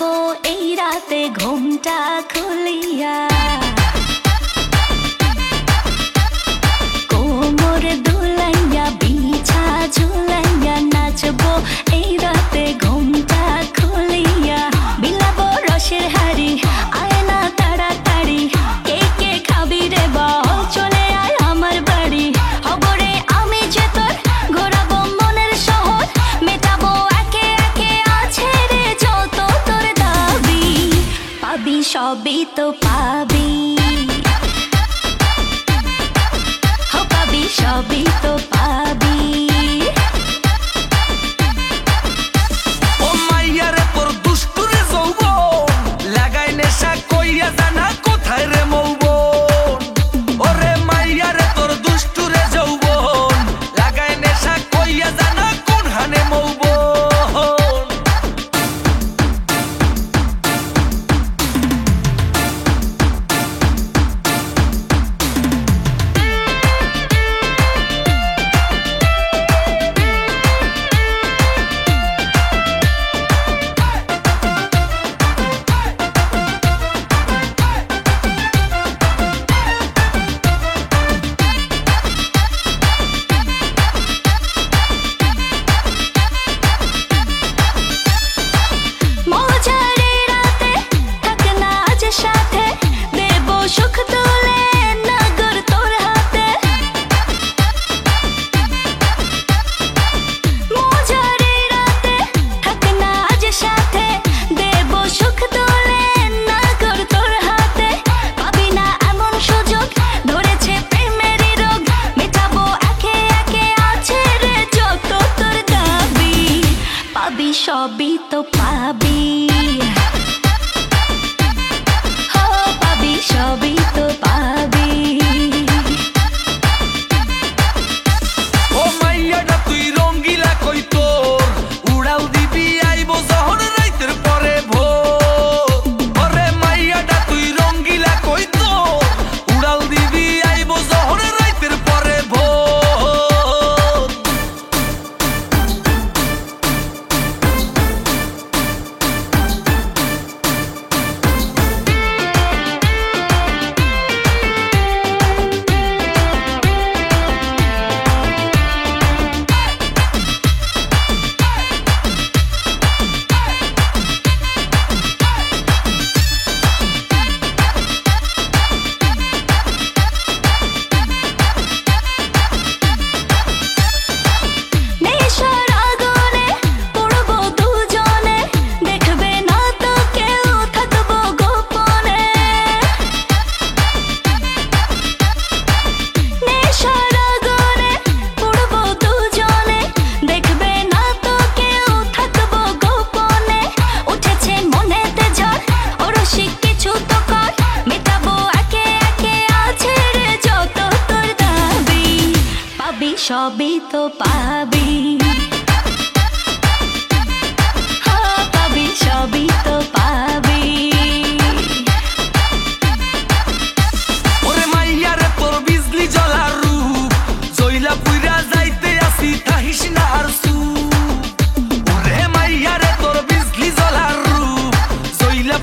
বিলাবো এই রাতে ঘুমটা খুলিয়া কোমর দুলাইয়া বিছা ঝুলাইয়া নাচবো এই রাতে ঘুমটা খুলিয়া বিলাবো রসের হাড়ি আয় না তাড়াতাড়ি কে কে খাবি রে বল চলে আয় আমার বাড়ি হবরে আমি যে তোর ঘোরাবো মনের শহর মেটাবো একে একে আছে রে যত তোর দাবি পাবি সবই তো পাবি সবই তো পাবি ও মাইয়ারে তোর দুষ্টুরে যৌবন লাগাই নেশা কইয়া জানা কোথায় রে মৌবন ওরে মাইয়ারে তোর দুষ্টুরে যৌবন লাগাই নেশা কইয়া জানা কোন হানে মৌবন সবই তো পাবি হো পাবি সবই তো পাবি ও মাইয়াটা তুই রঙ্গিলা কই তোর উড়াল দিবি আইবো যখন রাইতের পরে ভোর ওরে মাইয়াটা তুই রঙ্গিলা কই তোর উড়াল দিবি আইবো যখন রাইতের পরে ভোর সবই তো পাবি হো পাবি সবই তো পাবি ওরে মাইয়ারে তোর বিজলি জ্বলার রূপ জইলা পুইরা যাইতে আসি তাহিস না আর ওরে মাইয়ারে তোর বিজলি জ্বলার রূপ জইলা